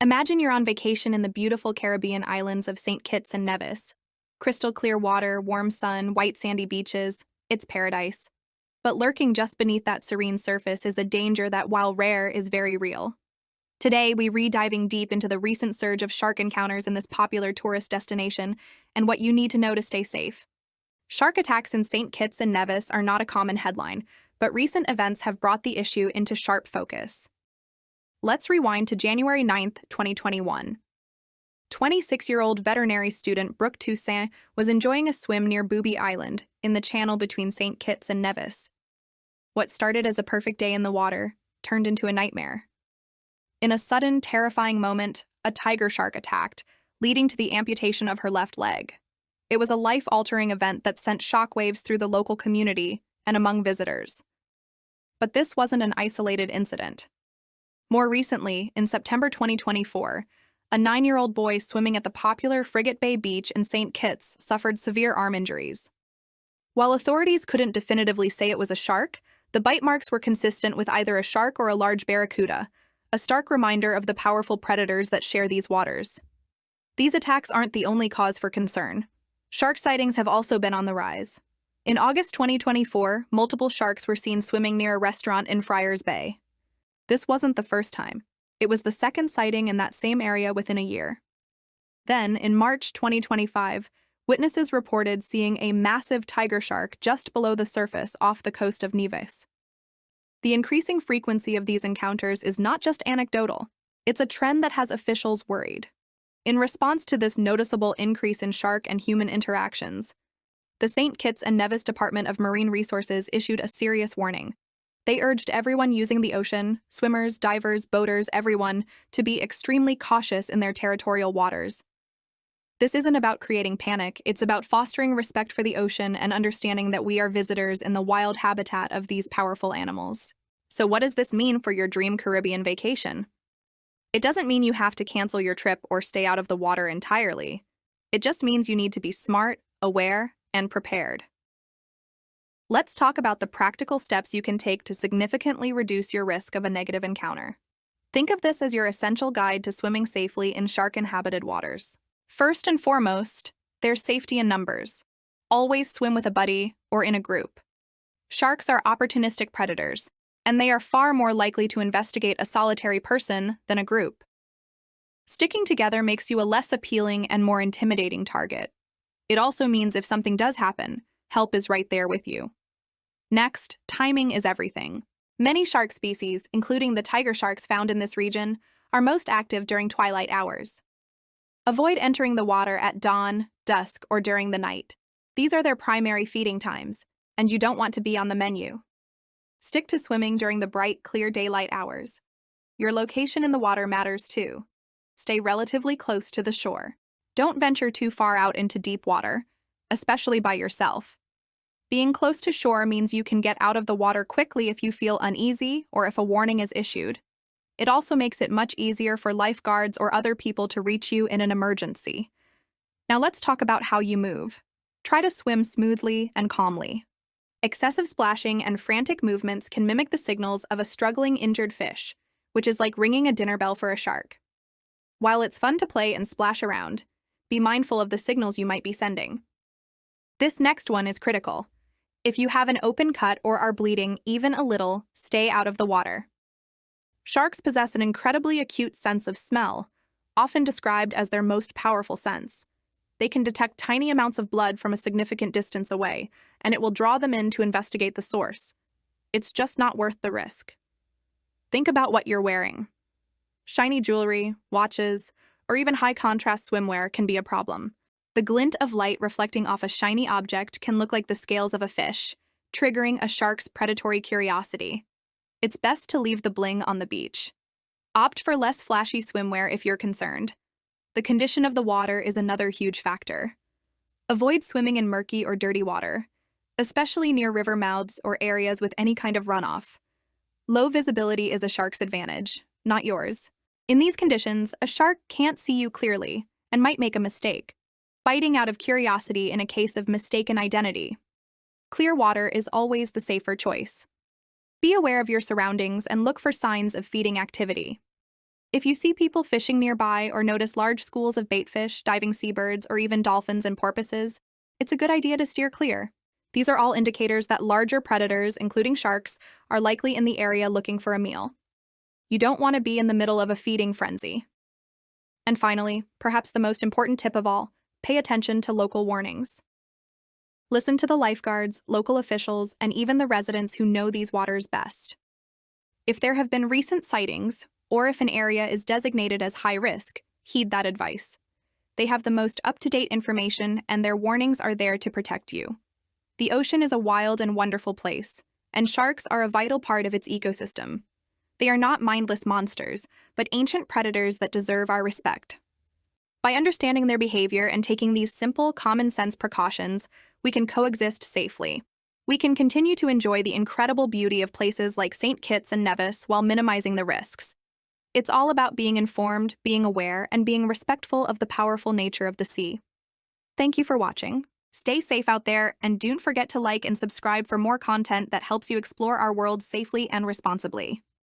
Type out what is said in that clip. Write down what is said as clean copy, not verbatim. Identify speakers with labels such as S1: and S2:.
S1: Imagine you're on vacation in the beautiful Caribbean islands of St. Kitts and Nevis. Crystal clear water, warm sun, white sandy beaches. It's paradise. But lurking just beneath that serene surface is a danger that, while rare, is very real. Today, we diving deep into the recent surge of shark encounters in this popular tourist destination and what you need to know to stay safe. Shark attacks in St. Kitts and Nevis are not a common headline, but recent events have brought the issue into sharp focus. Let's rewind to January 9th, 2021. 26-year-old veterinary student Brooke Toussaint was enjoying a swim near Booby Island in the channel between St. Kitts and Nevis. What started as a perfect day in the water turned into a nightmare. In a sudden, terrifying moment, a tiger shark attacked, leading to the amputation of her left leg. It was a life-altering event that sent shockwaves through the local community and among visitors. But this wasn't an isolated incident. More recently, in September 2024, a 9-year-old boy swimming at the popular Frigate Bay Beach in St. Kitts suffered severe arm injuries. While authorities couldn't definitively say it was a shark, the bite marks were consistent with either a shark or a large barracuda, a stark reminder of the powerful predators that share these waters. These attacks aren't the only cause for concern. Shark sightings have also been on the rise. In August 2024, multiple sharks were seen swimming near a restaurant in Friars Bay. This wasn't the first time. It was the second sighting in that same area within a year. Then, in March 2025, witnesses reported seeing a massive tiger shark just below the surface off the coast of Nevis. The increasing frequency of these encounters is not just anecdotal. It's a trend that has officials worried. In response to this noticeable increase in shark and human interactions, the St. Kitts and Nevis Department of Marine Resources issued a serious warning. They urged everyone using the ocean, swimmers, divers, boaters, everyone, to be extremely cautious in their territorial waters. This isn't about creating panic, it's about fostering respect for the ocean and understanding that we are visitors in the wild habitat of these powerful animals. So what does this mean for your dream Caribbean vacation? It doesn't mean you have to cancel your trip or stay out of the water entirely. It just means you need to be smart, aware, and prepared. Let's talk about the practical steps you can take to significantly reduce your risk of a negative encounter. Think of this as your essential guide to swimming safely in shark-inhabited waters. First and foremost, there's safety in numbers. Always swim with a buddy or in a group. Sharks are opportunistic predators, and they are far more likely to investigate a solitary person than a group. Sticking together makes you a less appealing and more intimidating target. It also means if something does happen, help is right there with you. Next, timing is everything. Many shark species, including the tiger sharks found in this region, are most active during twilight hours. Avoid entering the water at dawn, dusk, or during the night. These are their primary feeding times, and you don't want to be on the menu. Stick to swimming during the bright, clear daylight hours. Your location in the water matters too. Stay relatively close to the shore. Don't venture too far out into deep water, especially by yourself. Being close to shore means you can get out of the water quickly if you feel uneasy or if a warning is issued. It also makes it much easier for lifeguards or other people to reach you in an emergency. Now let's talk about how you move. Try to swim smoothly and calmly. Excessive splashing and frantic movements can mimic the signals of a struggling injured fish, which is like ringing a dinner bell for a shark. While it's fun to play and splash around, be mindful of the signals you might be sending. This next one is critical. If you have an open cut or are bleeding even a little, stay out of the water. Sharks possess an incredibly acute sense of smell, often described as their most powerful sense. They can detect tiny amounts of blood from a significant distance away, and it will draw them in to investigate the source. It's just not worth the risk. Think about what you're wearing. Shiny jewelry, watches, or even high-contrast swimwear can be a problem. The glint of light reflecting off a shiny object can look like the scales of a fish, triggering a shark's predatory curiosity. It's best to leave the bling on the beach. Opt for less flashy swimwear if you're concerned. The condition of the water is another huge factor. Avoid swimming in murky or dirty water, especially near river mouths or areas with any kind of runoff. Low visibility is a shark's advantage, not yours. In these conditions, a shark can't see you clearly and might make a mistake, biting out of curiosity in a case of mistaken identity. Clear water is always the safer choice. Be aware of your surroundings and look for signs of feeding activity. If you see people fishing nearby or notice large schools of baitfish, diving seabirds, or even dolphins and porpoises, it's a good idea to steer clear. These are all indicators that larger predators, including sharks, are likely in the area looking for a meal. You don't want to be in the middle of a feeding frenzy. And finally, perhaps the most important tip of all, pay attention to local warnings. Listen to the lifeguards, local officials, and even the residents who know these waters best. If there have been recent sightings, or if an area is designated as high risk, heed that advice. They have the most up-to-date information, and their warnings are there to protect you. The ocean is a wild and wonderful place, and sharks are a vital part of its ecosystem. They are not mindless monsters, but ancient predators that deserve our respect. By understanding their behavior and taking these simple, common-sense precautions, we can coexist safely. We can continue to enjoy the incredible beauty of places like St. Kitts and Nevis while minimizing the risks. It's all about being informed, being aware, and being respectful of the powerful nature of the sea. Thank you for watching. Stay safe out there, and don't forget to like and subscribe for more content that helps you explore our world safely and responsibly.